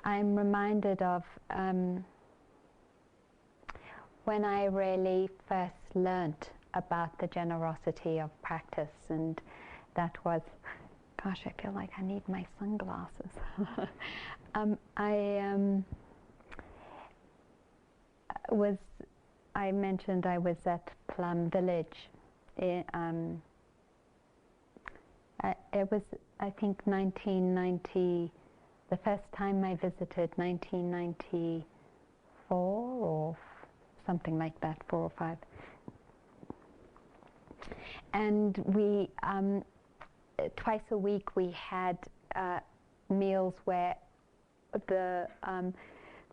I'm reminded of when I really first learnt about the generosity of practice, and that was, gosh, I feel like I need my sunglasses. I mentioned I was at Plum Village. It was, I think, 1990, the first time I visited, 1994 or something like that, 4 or 5. And we, twice a week we had meals where the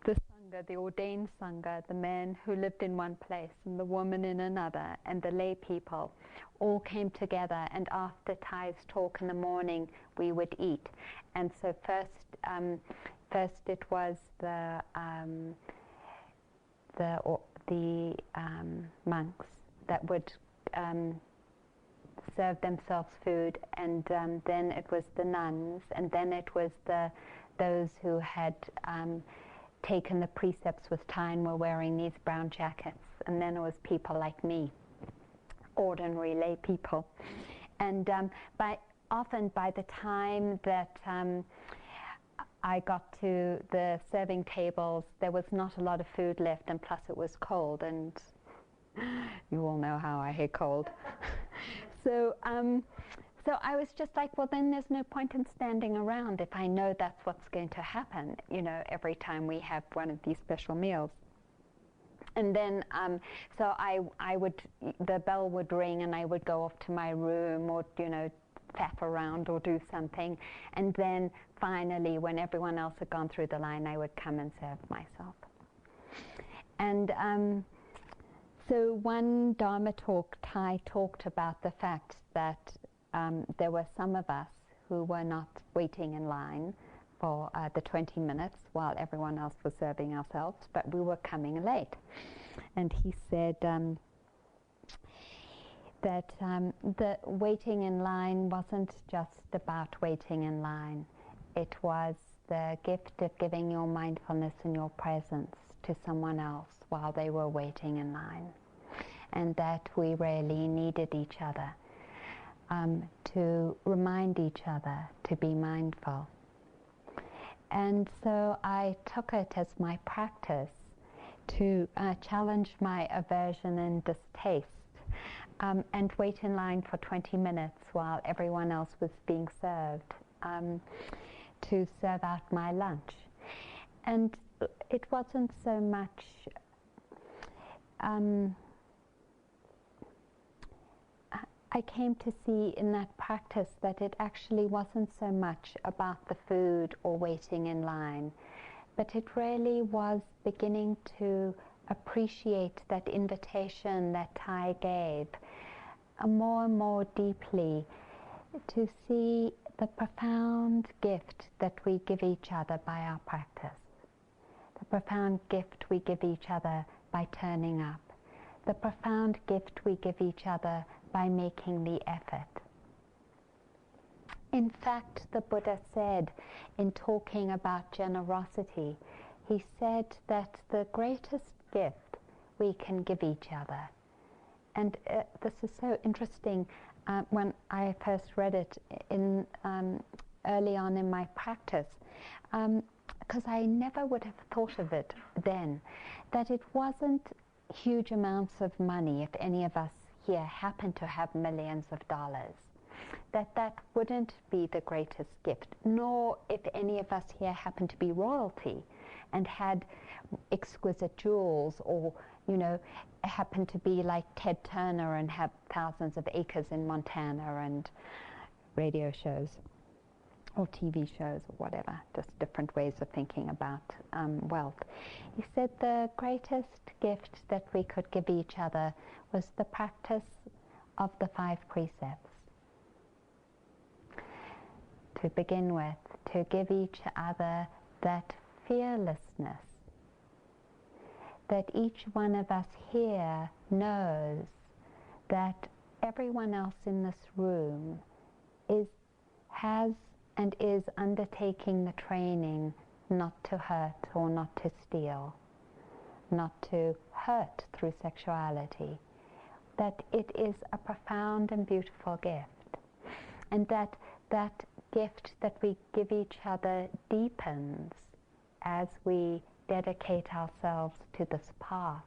Sangha, the ordained Sangha, the man who lived in one place and the woman in another, and the lay people all came together, and after Thai's talk in the morning we would eat. And so first it was the monks that would serve themselves food, and then it was the nuns, and then it was those who had taken the precepts with Thai and were wearing these brown jackets, and then it was people like me, ordinary lay people. And often by the time that I got to the serving tables, there was not a lot of food left, and plus it was cold, and you all know how I hate cold. So I was just like, well, then there's no point in standing around if I know that's what's going to happen, every time we have one of these special meals. And then, so the bell would ring, and I would go off to my room, or, faff around or do something. And then finally, when everyone else had gone through the line, I would come and serve myself. And so one Dharma talk, Thai talked about the fact that there were some of us who were not waiting in line for the 20 minutes while everyone else was serving ourselves, but we were coming late. And he said that the waiting in line wasn't just about waiting in line. It was the gift of giving your mindfulness and your presence to someone else while they were waiting in line, and that we really needed each other to remind each other to be mindful. And so I took it as my practice to challenge my aversion and distaste, and wait in line for 20 minutes while everyone else was being served, to serve out my lunch. And it wasn't so much I came to see in that practice that it actually wasn't so much about the food or waiting in line, but it really was beginning to appreciate that invitation that Thai gave more and more deeply, to see the profound gift that we give each other by our practice, the profound gift we give each other by turning up, the profound gift we give each other by making the effort. In fact, the Buddha said, in talking about generosity, he said that the greatest gift we can give each other, and this is so interesting, when I first read it in early on in my practice, because I never would have thought of it then, that it wasn't huge amounts of money. If any of us here happen to have millions of dollars, that wouldn't be the greatest gift, nor if any of us here happen to be royalty and had exquisite jewels, or happen to be like Ted Turner and have thousands of acres in Montana and radio shows or TV shows or whatever, just different ways of thinking about wealth. He said the greatest gift that we could give each other was the practice of the 5 precepts. To begin with, to give each other that fearlessness, that each one of us here knows that everyone else in this room has and is undertaking the training not to hurt or not to steal, not to hurt through sexuality, that it is a profound and beautiful gift, and that gift that we give each other deepens as we dedicate ourselves to this path,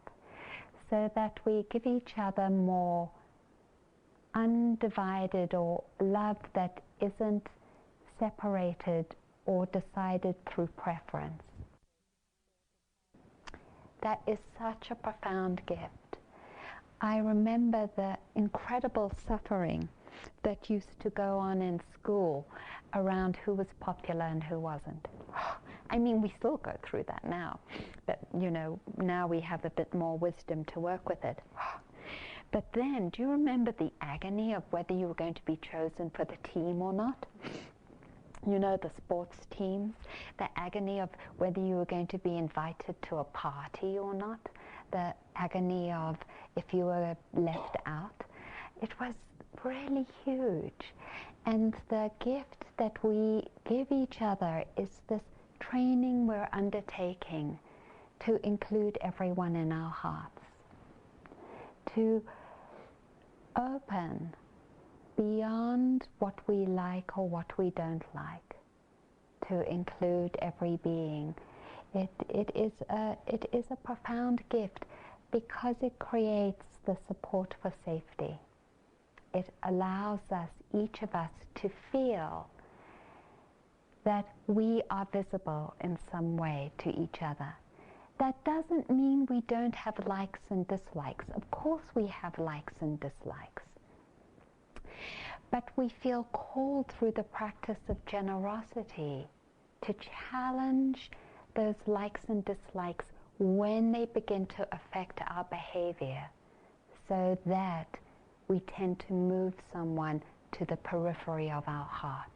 so that we give each other more undivided or love that isn't separated or decided through preference. That is such a profound gift. I remember the incredible suffering that used to go on in school around who was popular and who wasn't. I mean, we still go through that now, but now we have a bit more wisdom to work with it. But then, do you remember the agony of whether you were going to be chosen for the team or not? The sports teams, the agony of whether you were going to be invited to a party or not, the agony of if you were left out. It was really huge. And the gift that we give each other is this training we're undertaking to include everyone in our hearts, to open beyond what we like or what we don't like, to include every being. It is a profound gift because it creates the support for safety. It allows us, each of us, to feel that we are visible in some way to each other. That doesn't mean we don't have likes and dislikes. Of course we have likes and dislikes. But we feel called through the practice of generosity to challenge those likes and dislikes when they begin to affect our behavior, so that we tend to move someone to the periphery of our heart.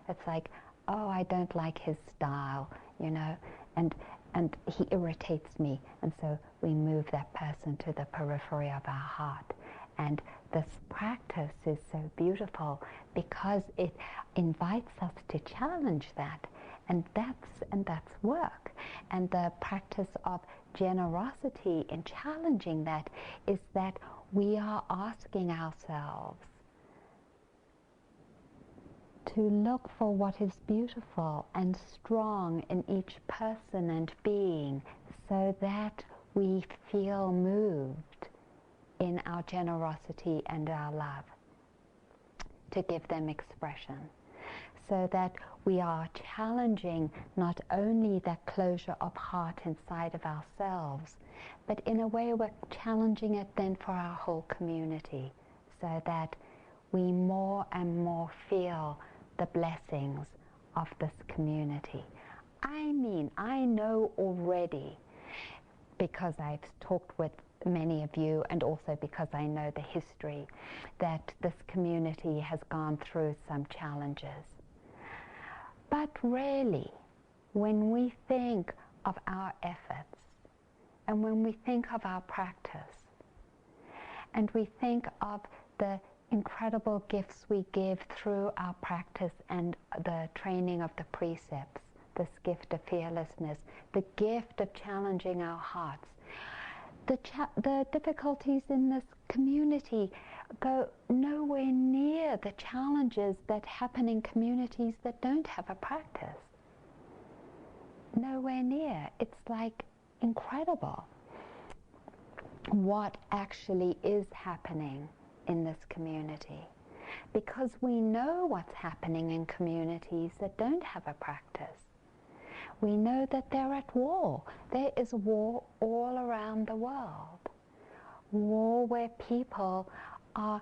It's like, oh, I don't like his style, and he irritates me, and so we move that person to the periphery of our heart. And this practice is so beautiful because it invites us to challenge that, and that's work. And the practice of generosity in challenging that is that we are asking ourselves to look for what is beautiful and strong in each person and being, so that we feel moved in our generosity and our love to give them expression, so that we are challenging not only that closure of heart inside of ourselves, but in a way we're challenging it then for our whole community, so that we more and more feel the blessings of this community. I mean, I know already, because I've talked with many of you, and also because I know the history, that this community has gone through some challenges. But really, when we think of our efforts, and when we think of our practice, and we think of the incredible gifts we give through our practice and the training of the precepts, this gift of fearlessness, the gift of challenging our hearts, the difficulties in this community go nowhere near the challenges that happen in communities that don't have a practice. Nowhere near. It's like incredible what actually is happening in this community, because we know what's happening in communities that don't have a practice. We know that they're at war. There is war all around the world. War where people are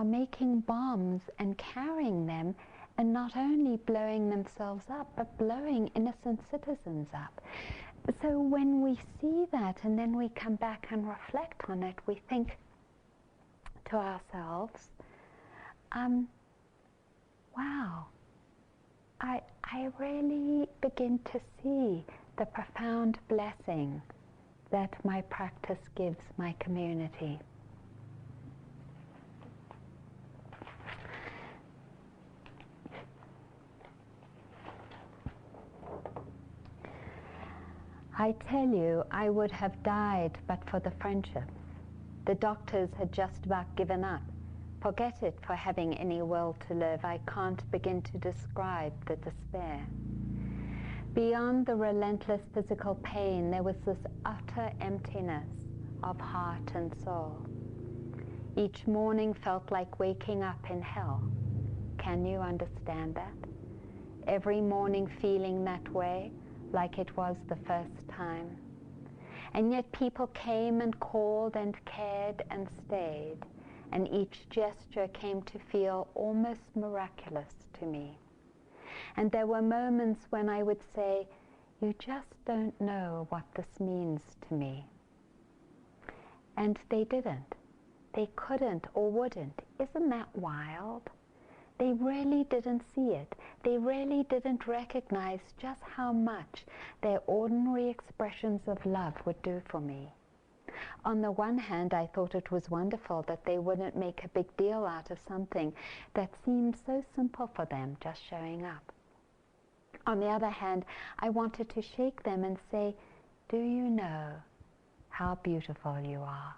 making bombs and carrying them, and not only blowing themselves up, but blowing innocent citizens up. So when we see that and then we come back and reflect on it, we think to ourselves, wow, I really begin to see the profound blessing that my practice gives my community. I tell you, I would have died but for the friendships. The doctors had just about given up. Forget it for having any will to live. I can't begin to describe the despair. Beyond the relentless physical pain, there was this utter emptiness of heart and soul. Each morning felt like waking up in hell. Can you understand that? Every morning feeling that way, like it was the first time. And yet people came and called and cared and stayed, and each gesture came to feel almost miraculous to me. And there were moments when I would say, you just don't know what this means to me. And they didn't. They couldn't or wouldn't. Isn't that wild? They really didn't see it. They really didn't recognize just how much their ordinary expressions of love would do for me. On the one hand, I thought it was wonderful that they wouldn't make a big deal out of something that seemed so simple for them, just showing up. On the other hand, I wanted to shake them and say, do you know how beautiful you are?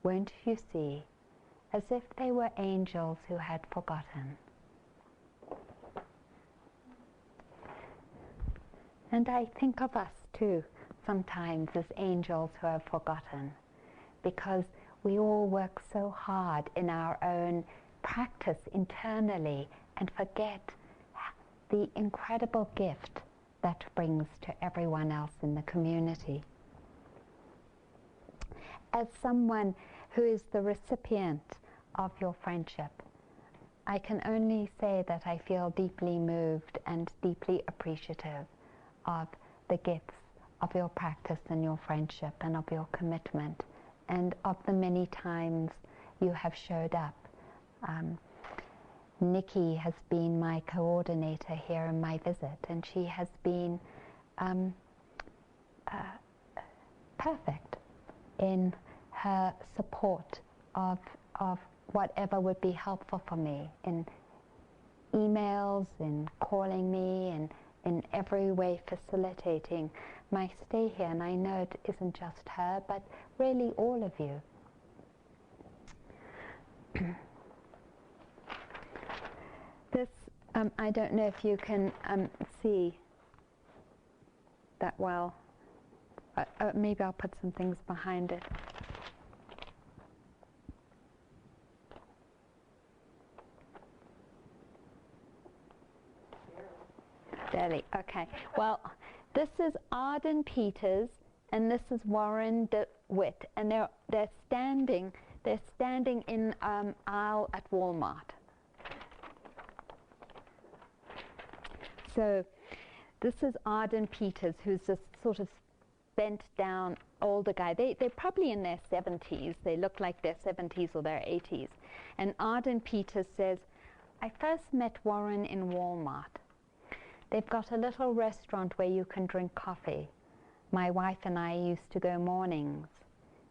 Won't you see? As if they were angels who had forgotten. And I think of us too, sometimes as angels who have forgotten, because we all work so hard in our own practice internally and forget the incredible gift that brings to everyone else in the community. As someone who is the recipient of your friendship, I can only say that I feel deeply moved and deeply appreciative of the gifts of your practice and your friendship and of your commitment and of the many times you have showed up. Nikki has been my coordinator here in my visit, and she has been perfect in her support of whatever would be helpful for me, in emails, in calling me, and in every way facilitating my stay here. And I know it isn't just her, but really all of you. This, I don't know if you can see that well. Maybe I'll put some things behind it. Delhi. Okay. Well, this is Arden Peters, and this is Warren DeWitt, and they're standing in aisle at Walmart. So, this is Arden Peters, who's this sort of bent down older guy. They're probably in their 70s. They look like their 70s or their 80s. And Arden Peters says, I first met Warren in Walmart. They've got a little restaurant where you can drink coffee. My wife and I used to go mornings.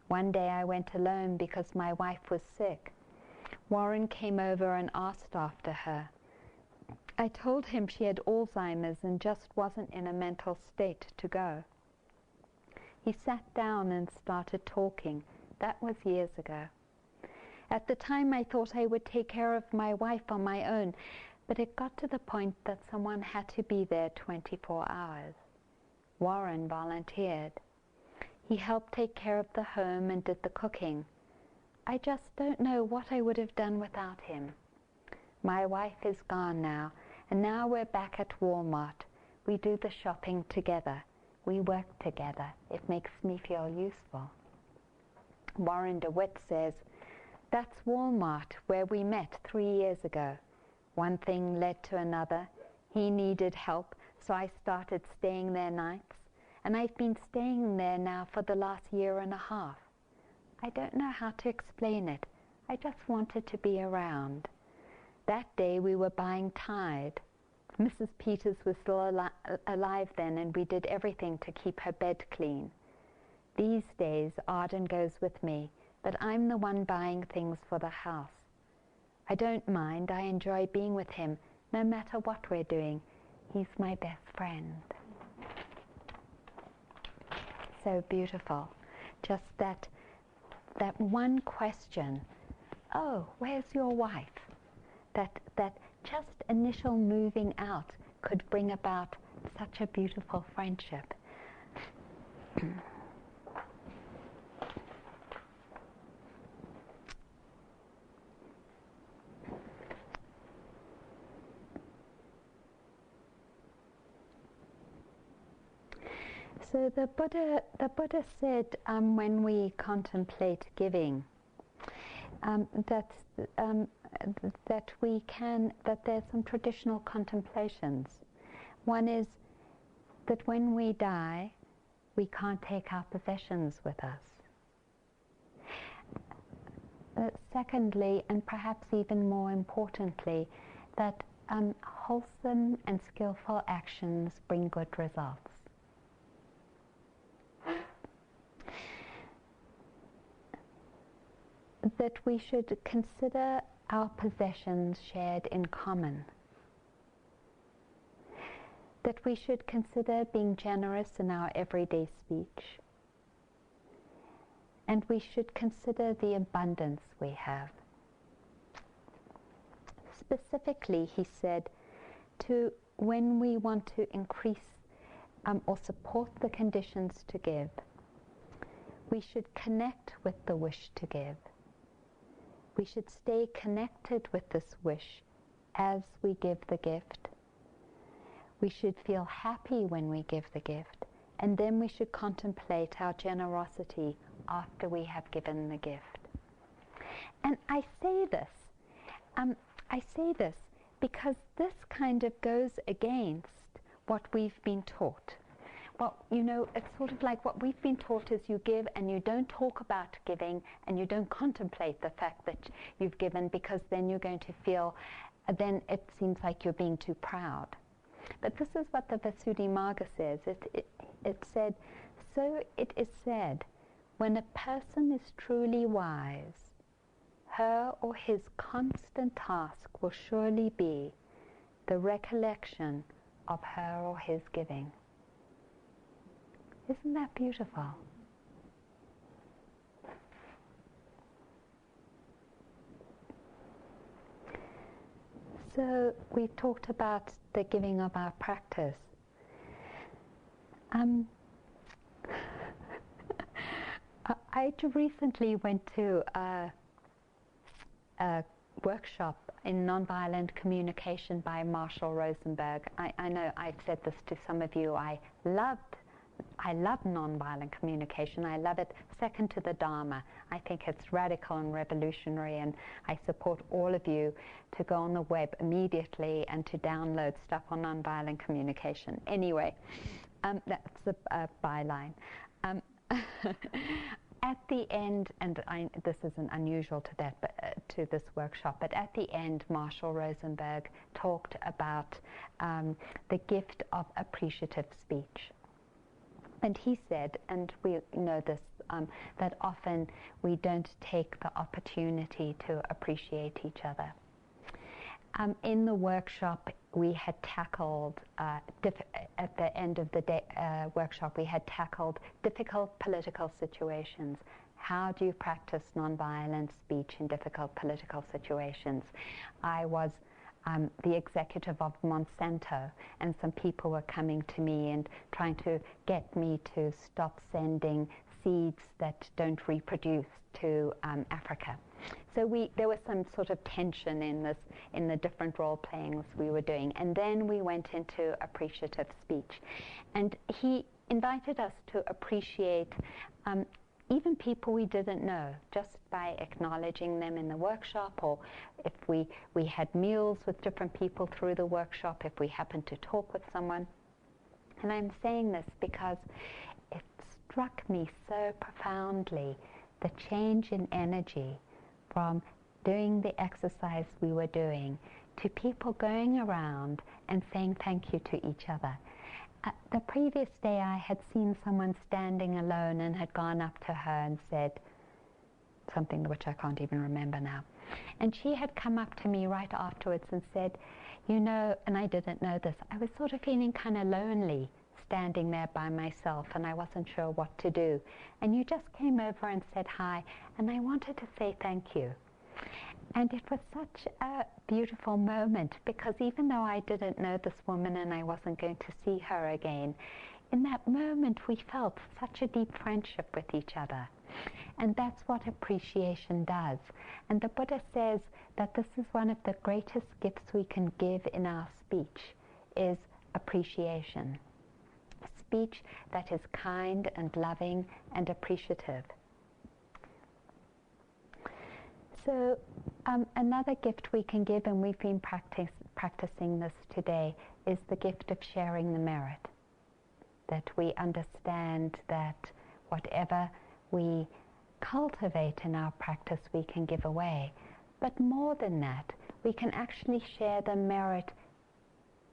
One day I went alone because my wife was sick. Warren came over and asked after her. I told him she had Alzheimer's and just wasn't in a mental state to go. He sat down and started talking. That was years ago. At the time I thought I would take care of my wife on my own, but it got to the point that someone had to be there 24 hours. Warren volunteered. He helped take care of the home and did the cooking. I just don't know what I would have done without him. My wife is gone now, and now we're back at Walmart. We do the shopping together. We work together. It makes me feel useful. Warren DeWitt says, that's Walmart, where we met 3 years ago. One thing led to another. He needed help, so I started staying there nights, and I've been staying there now for the last 1.5 years. I don't know how to explain it. I just wanted to be around. That day we were buying Tide. Mrs. Peters was still alive then, and we did everything to keep her bed clean. These days Arden goes with me, but I'm the one buying things for the house. I don't mind. I enjoy being with him, no matter what we're doing. He's my best friend. so beautiful. Just that one question, oh, where's your wife? That just initial moving out could bring about such a beautiful friendship. So the Buddha said when we contemplate giving, that there's some traditional contemplations. One is that when we die, we can't take our possessions with us. Secondly, and perhaps even more importantly, that wholesome and skillful actions bring good results. That we should consider our possessions shared in common. That we should consider being generous in our everyday speech. And we should consider the abundance we have. Specifically, he said, when we want to increase or support the conditions to give, we should connect with the wish to give. We should stay connected with this wish as we give the gift. We should feel happy when we give the gift, and then we should contemplate our generosity after we have given the gift. And I say this because this kind of goes against what we've been taught. Well, it's sort of like what we've been taught is you give and you don't talk about giving and you don't contemplate the fact that you've given, because then you're going to feel, then it seems like you're being too proud. But this is what the Visuddhimagga says. It said, so it is said, when a person is truly wise, her or his constant task will surely be the recollection of her or his giving. Isn't that beautiful? So we talked about the giving of our practice. I recently went to a workshop in nonviolent communication by Marshall Rosenberg. I know I've said this to some of you. I love nonviolent communication. I love it second to the Dharma. I think it's radical and revolutionary, and I support all of you to go on the web immediately and to download stuff on nonviolent communication. Anyway, that's a byline. At the end, and this isn't unusual to that, but to this workshop, but at the end, Marshall Rosenberg talked about the gift of appreciative speech. And he said, and we know this, that often we don't take the opportunity to appreciate each other. In the workshop, we had tackled, at the end of the workshop, we had tackled difficult political situations. How do you practice nonviolent speech in difficult political situations? I was the executive of Monsanto, and some people were coming to me and trying to get me to stop sending seeds that don't reproduce to Africa. So there was some sort of tension in the different role playings we were doing, and then we went into appreciative speech, and he invited us to appreciate even people we didn't know, just by acknowledging them in the workshop, or if we had meals with different people through the workshop, if we happened to talk with someone. And I'm saying this because it struck me so profoundly, the change in energy from doing the exercise we were doing to people going around and saying thank you to each other. The previous day I had seen someone standing alone and had gone up to her and said something which I can't even remember now. And she had come up to me right afterwards and said, and I didn't know this, I was sort of feeling kind of lonely standing there by myself and I wasn't sure what to do. And you just came over and said hi, and I wanted to say thank you. And it was such a beautiful moment, because even though I didn't know this woman and I wasn't going to see her again, in that moment we felt such a deep friendship with each other. And that's what appreciation does. And the Buddha says that this is one of the greatest gifts we can give in our speech, is appreciation. Speech that is kind and loving and appreciative. So another gift we can give, and we've been practicing this today, is the gift of sharing the merit. That we understand that whatever we cultivate in our practice we can give away. But more than that, we can actually share the merit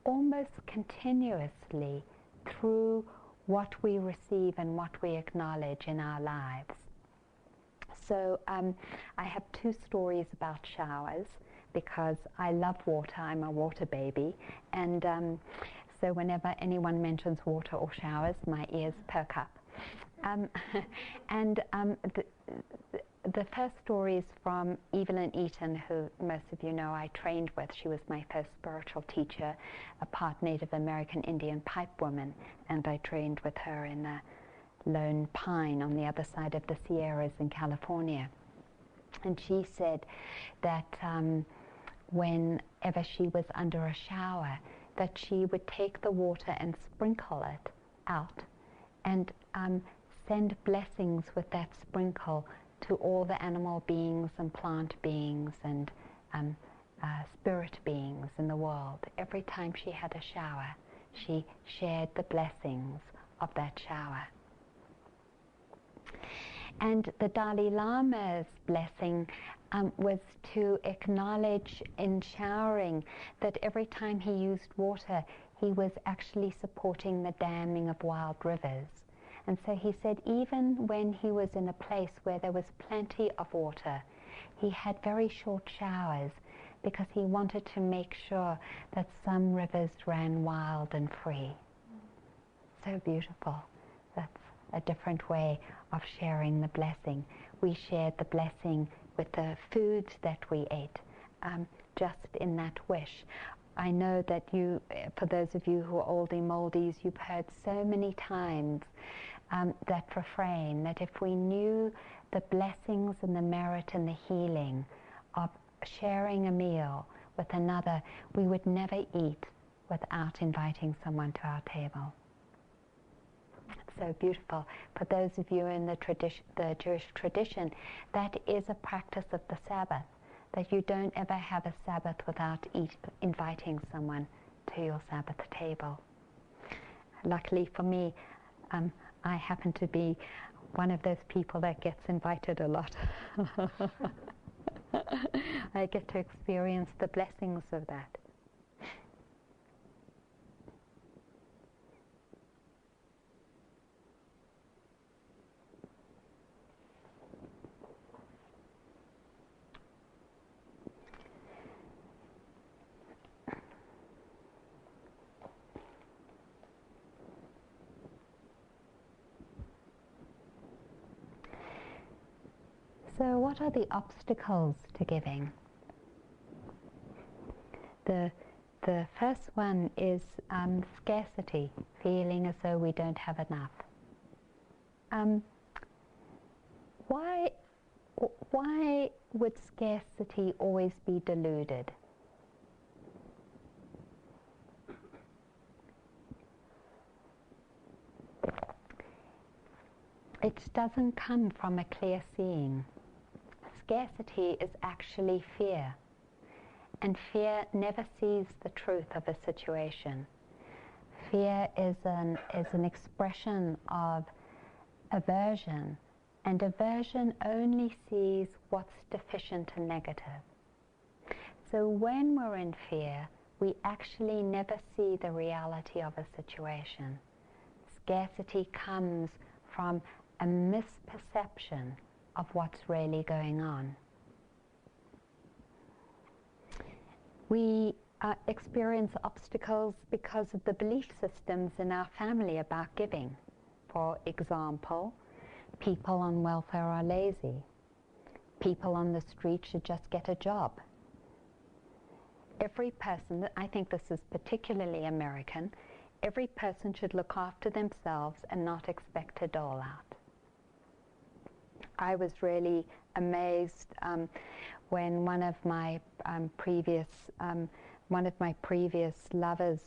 almost continuously through what we receive and what we acknowledge in our lives. So I have two stories about showers, because I love water. I'm a water baby, and so whenever anyone mentions water or showers, my ears perk up. The first story is from Evelyn Eaton, who most of you know I trained with. She was my first spiritual teacher, a part Native American Indian pipe woman, and I trained with her in a Lone Pine on the other side of the Sierras in California. And she said that whenever she was under a shower, that she would take the water and sprinkle it out and send blessings with that sprinkle to all the animal beings and plant beings and spirit beings in the world. Every time she had a shower, she shared the blessings of that shower. And the Dalai Lama's blessing was to acknowledge in showering that every time he used water, he was actually supporting the damming of wild rivers. And so he said even when he was in a place where there was plenty of water, he had very short showers, because he wanted to make sure that some rivers ran wild and free. So beautiful. That's a different way of sharing the blessing. We shared the blessing with the foods that we ate, just in that wish. I know that you, for those of you who are oldie moldies, you've heard so many times that refrain, that if we knew the blessings and the merit and the healing of sharing a meal with another, we would never eat without inviting someone to our table. So beautiful. For those of you in the Jewish tradition, that is a practice of the Sabbath, that you don't ever have a Sabbath without inviting someone to your Sabbath table. Luckily for me, I happen to be one of those people that gets invited a lot. I get to experience the blessings of that. So what are the obstacles to giving? The first one is scarcity, feeling as though we don't have enough. Why would scarcity always be deluded? It doesn't come from a clear seeing. Scarcity is actually fear, and fear never sees the truth of a situation. Fear is an expression of aversion, and aversion only sees what's deficient and negative. So when we're in fear, we actually never see the reality of a situation. Scarcity comes from a misperception of what's really going on. We experience obstacles because of the belief systems in our family about giving. For example, people on welfare are lazy. People on the street should just get a job. Every person, I think this is particularly American, every person should look after themselves and not expect a dole out. I was really amazed when one of my previous lovers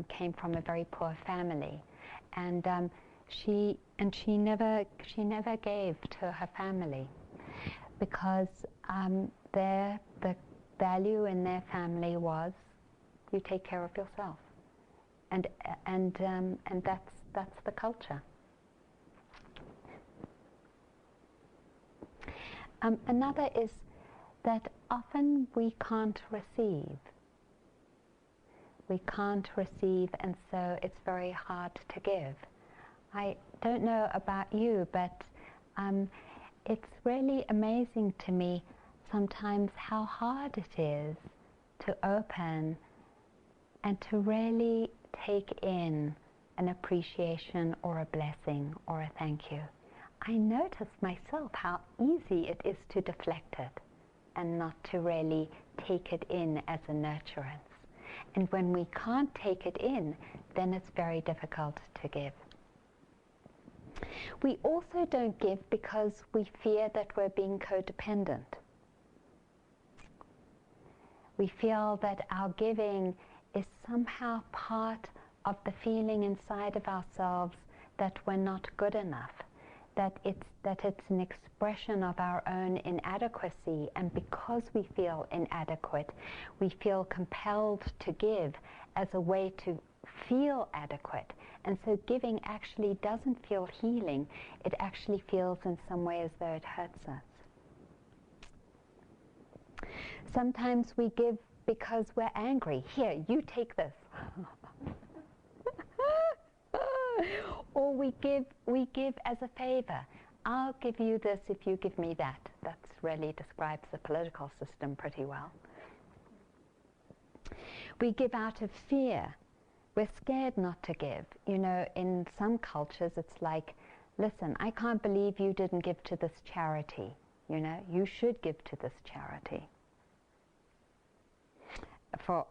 came from a very poor family, and she never gave to her family because the value in their family was you take care of yourself, and that's the culture. Another is that often we can't receive. We can't receive, and so it's very hard to give. I don't know about you, but it's really amazing to me sometimes how hard it is to open and to really take in an appreciation or a blessing or a thank you. I notice myself how easy it is to deflect it and not to really take it in as a nurturance. And when we can't take it in, then it's very difficult to give. We also don't give because we fear that we're being codependent. We feel that our giving is somehow part of the feeling inside of ourselves that we're not good enough, that it's an expression of our own inadequacy, and because we feel inadequate, we feel compelled to give as a way to feel adequate. And so giving actually doesn't feel healing. It actually feels in some way as though it hurts us. Sometimes we give because we're angry. Here, you take this. Or we give as a favor. I'll give you this if you give me that. That really describes the political system pretty well. We give out of fear. We're scared not to give. You know, in some cultures it's like, listen, I can't believe you didn't give to this charity. You know, you should give to this charity. For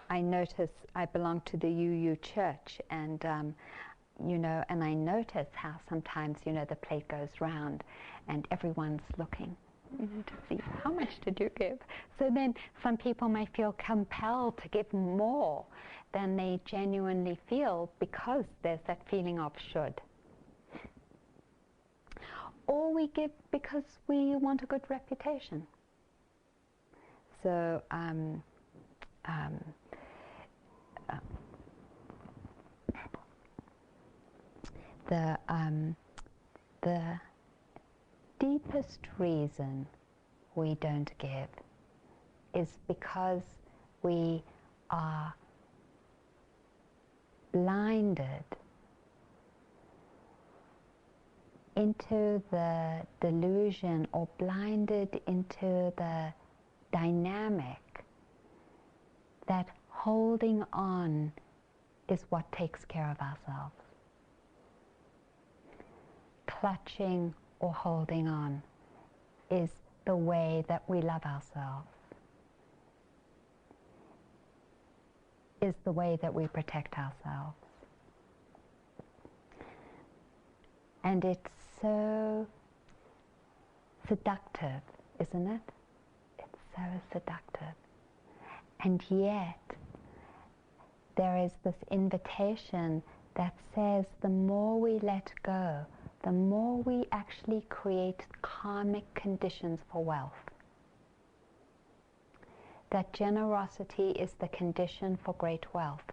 I notice I belong to the UU church, and you know, and I notice how sometimes, you know, the plate goes round and everyone's looking, you know, to see how much did you give. So then some people may feel compelled to give more than they genuinely feel because there's that feeling of should. Or we give because we want a good reputation. So the deepest reason we don't give is because we are blinded into the delusion or blinded into the dynamic that holding on is what takes care of ourselves. Clutching or holding on is the way that we love ourselves, is the way that we protect ourselves. And it's so seductive, isn't it? It's so seductive. And yet, there is this invitation that says the more we let go, the more we actually create karmic conditions for wealth. That generosity is the condition for great wealth.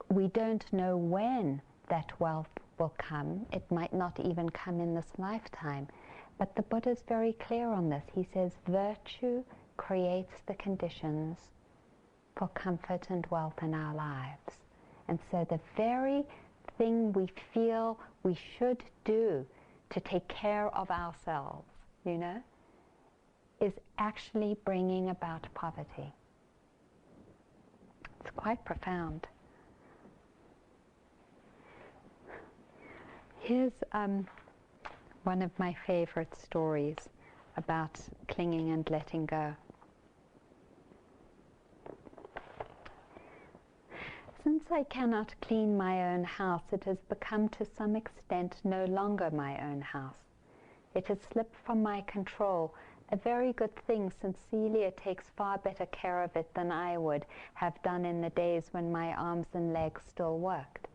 We don't know when that wealth will come. It might not even come in this lifetime. But the Buddha is very clear on this. He says virtue creates the conditions for comfort and wealth in our lives. And so the very thing we feel we should do to take care of ourselves, you know, is actually bringing about poverty. quite profound. Here's one of my favorite stories about clinging and letting go. Since I cannot clean my own house, it has become to some extent no longer my own house. It has slipped from my control, a very good thing, since Celia takes far better care of it than I would have done in the days when my arms and legs still worked.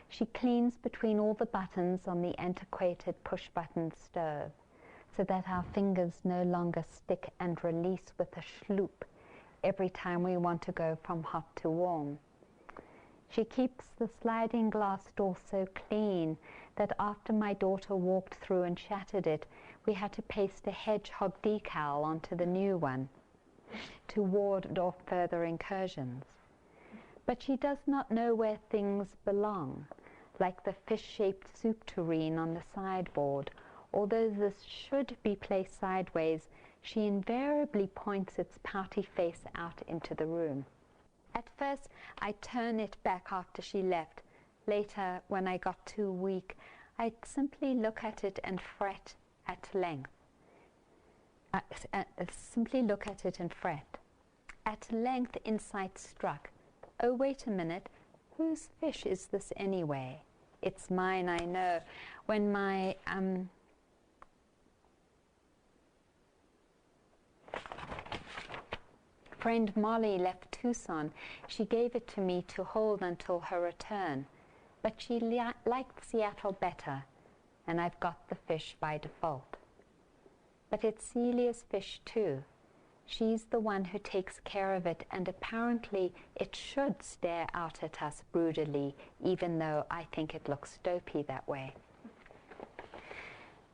She cleans between all the buttons on the antiquated push-button stove, so that our fingers no longer stick and release with a schloop every time we want to go from hot to warm. She keeps the sliding glass door so clean that after my daughter walked through and shattered it, we had to paste a hedgehog decal onto the new one to ward off further incursions. But she does not know where things belong, like the fish-shaped soup tureen on the sideboard. Although this should be placed sideways, she invariably points its pouty face out into the room. At first, I turn it back after she left. Later, when I got too weak, I'd simply look at it and fret at length. Simply look at it and fret. At length, insight struck. Oh, wait a minute. Whose fish is this anyway? It's mine, I know. When my friend Molly left Tucson, she gave it to me to hold until her return. But she liked Seattle better, and I've got the fish by default. But it's Celia's fish too. She's the one who takes care of it, and apparently it should stare out at us broodily, even though I think it looks dopey that way.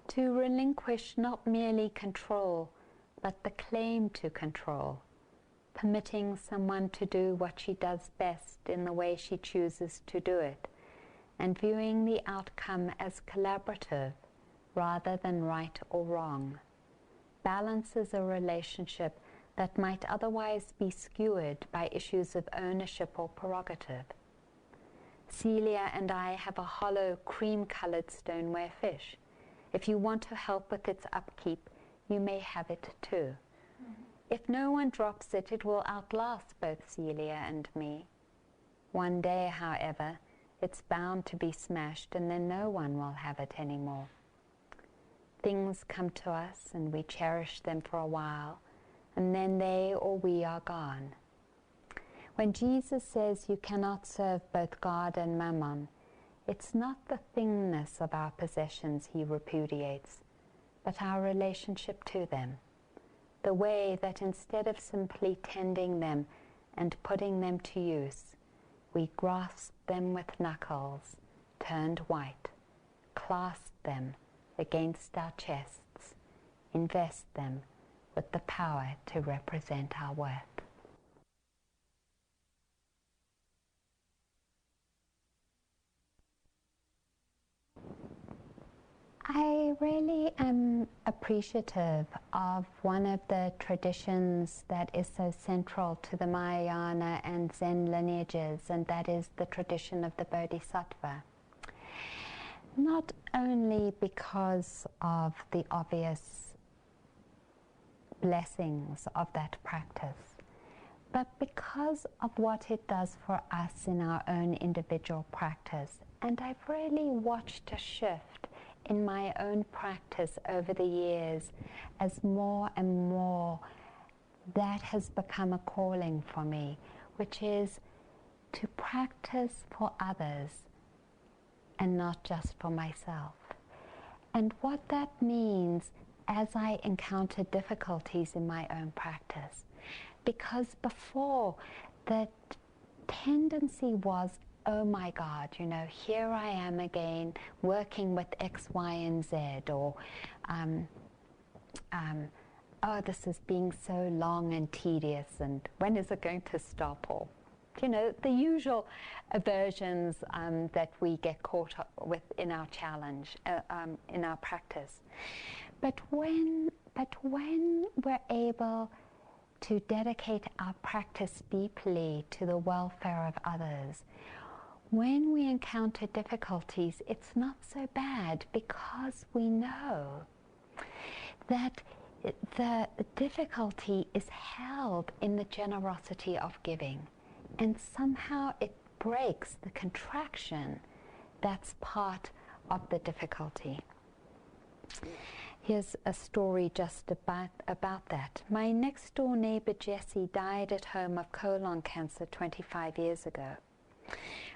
To relinquish not merely control, but the claim to control, permitting someone to do what she does best in the way she chooses to do it, and viewing the outcome as collaborative rather than right or wrong, balances a relationship that might otherwise be skewered by issues of ownership or prerogative. Celia and I have a hollow, cream-colored stoneware fish. If you want to help with its upkeep, you may have it too. If no one drops it, it will outlast both Celia and me. One day, however, it's bound to be smashed, and then no one will have it anymore. Things come to us, and we cherish them for a while, and then they or we are gone. When Jesus says you cannot serve both God and Mammon, it's not the thingness of our possessions he repudiates, but our relationship to them. The way that instead of simply tending them and putting them to use, we grasp them with knuckles turned white, clasp them against our chests, invest them with the power to represent our worth. I really am appreciative of one of the traditions that is so central to the Mahayana and Zen lineages, and that is the tradition of the Bodhisattva. Not only because of the obvious blessings of that practice, but because of what it does for us in our own individual practice. And I've really watched a shift in my own practice over the years as more and more that has become a calling for me, which is to practice for others and not just for myself. And what that means as I encounter difficulties in my own practice. Because before, the tendency was, oh my God, you know, here I am again working with X, Y, and Z, or oh, this is being so long and tedious, and when is it going to stop? Or, you know, the usual aversions that we get caught up with in our challenge, in our practice. But when we're able to dedicate our practice deeply to the welfare of others, when we encounter difficulties, it's not so bad, because we know that the difficulty is held in the generosity of giving, and somehow it breaks the contraction that's part of the difficulty. Here's a story just about that. My next door neighbor Jesse died at home of colon cancer 25 years ago.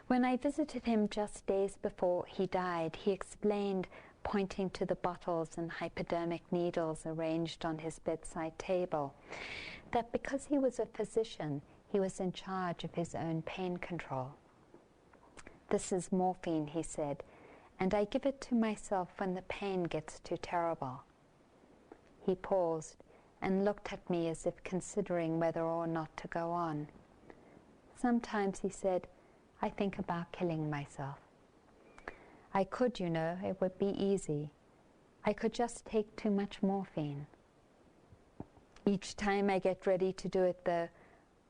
When I visited him just days before he died, he explained, pointing to the bottles and hypodermic needles arranged on his bedside table, that because he was a physician, he was in charge of his own pain control. "This is morphine," he said, "and I give it to myself when the pain gets too terrible." He paused and looked at me as if considering whether or not to go on. "Sometimes," he said, "I think about killing myself. I could, you know, it would be easy. I could just take too much morphine. Each time I get ready to do it, though,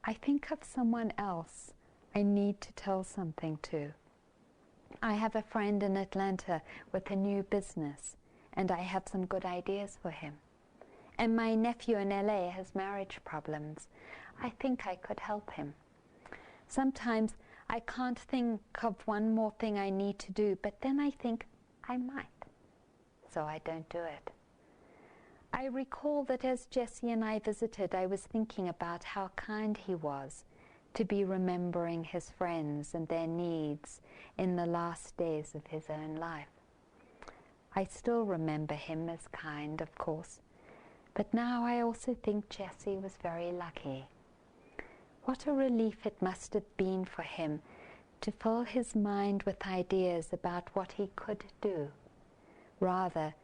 I think of someone else I need to tell something to. I have a friend in Atlanta with a new business, and I have some good ideas for him. And my nephew in LA has marriage problems. I think I could help him. Sometimes I can't think of one more thing I need to do, but then I think I might, so I don't do it." I recall that as Jesse and I visited, I was thinking about how kind he was to be remembering his friends and their needs in the last days of his own life. I still remember him as kind, of course, but now I also think Jesse was very lucky. What a relief it must have been for him to fill his mind with ideas about what he could do, rather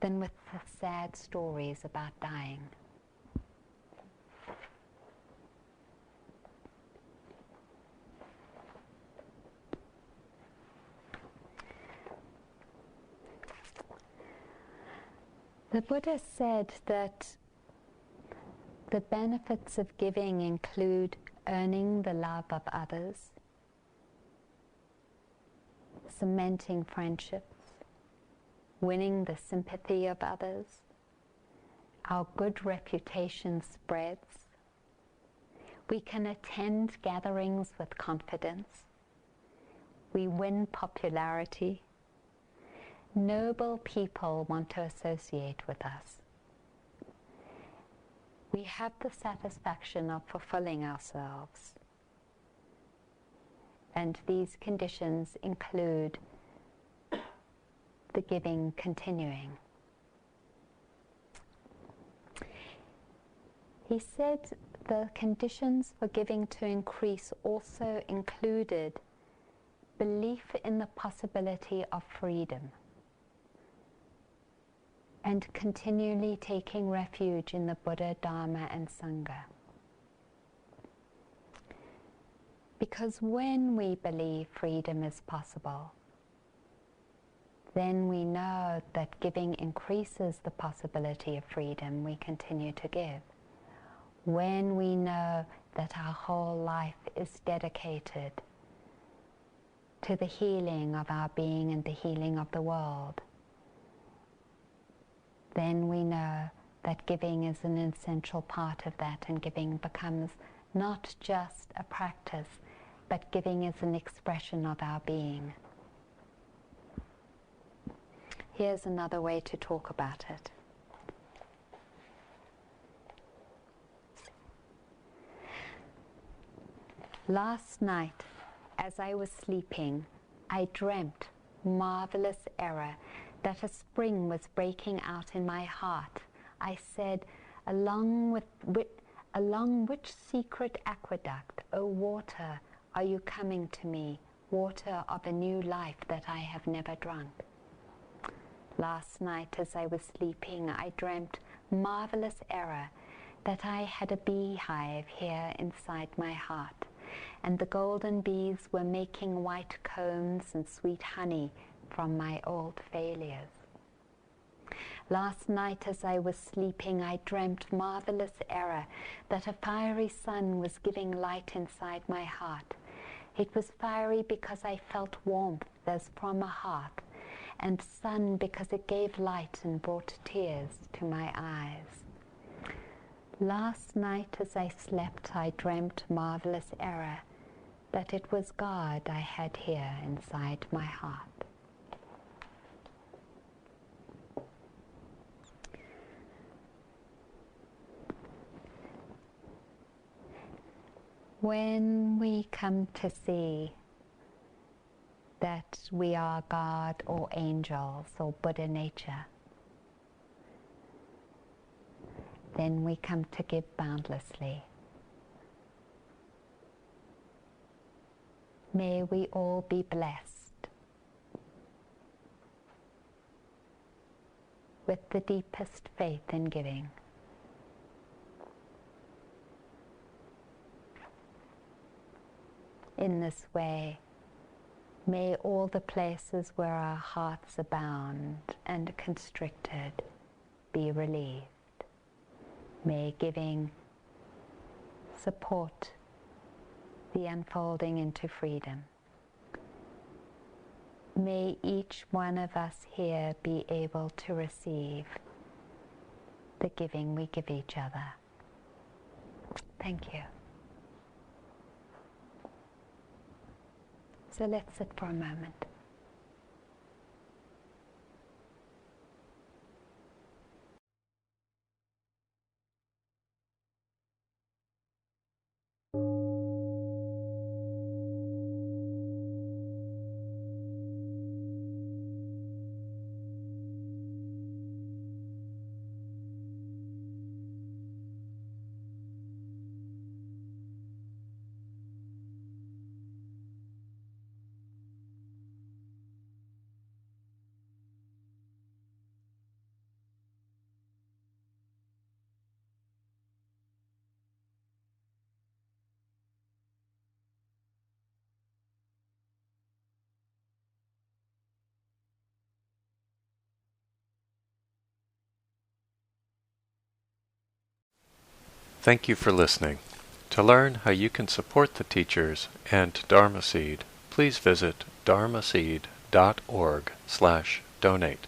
than with the sad stories about dying. The Buddha said that the benefits of giving include earning the love of others, cementing friendships, winning the sympathy of others, our good reputation spreads, we can attend gatherings with confidence, we win popularity, noble people want to associate with us. We have the satisfaction of fulfilling ourselves. And these conditions include the giving continuing. He said the conditions for giving to increase also included belief in the possibility of freedom, and continually taking refuge in the Buddha, Dharma, and Sangha. Because when we believe freedom is possible, then we know that giving increases the possibility of freedom. We continue to give. When we know that our whole life is dedicated to the healing of our being and the healing of the world, then we know that giving is an essential part of that, and giving becomes not just a practice, but giving is an expression of our being. Here's another way to talk about it. Last night, as I was sleeping, I dreamt, marvelous error, that a spring was breaking out in my heart. I said, along which secret aqueduct, O water, are you coming to me, water of a new life that I have never drunk? Last night as I was sleeping, I dreamt, marvelous error, that I had a beehive here inside my heart, and the golden bees were making white combs and sweet honey from my old failures. Last night as I was sleeping, I dreamt marvelous error, that a fiery sun was giving light inside my heart. It was fiery because I felt warmth as from a hearth, and sun because it gave light and brought tears to my eyes. Last night as I slept, I dreamt marvelous error, that it was God I had here inside my heart. When we come to see that we are God or angels or Buddha nature, then we come to give boundlessly. May we all be blessed with the deepest faith in giving. In this way, may all the places where our hearts are bound and constricted be relieved. May giving support the unfolding into freedom. May each one of us here be able to receive the giving we give each other. Thank you. So let's sit for a moment. Thank you for listening. To learn how you can support the teachers and Dharma Seed, please visit dharmaseed.org/donate.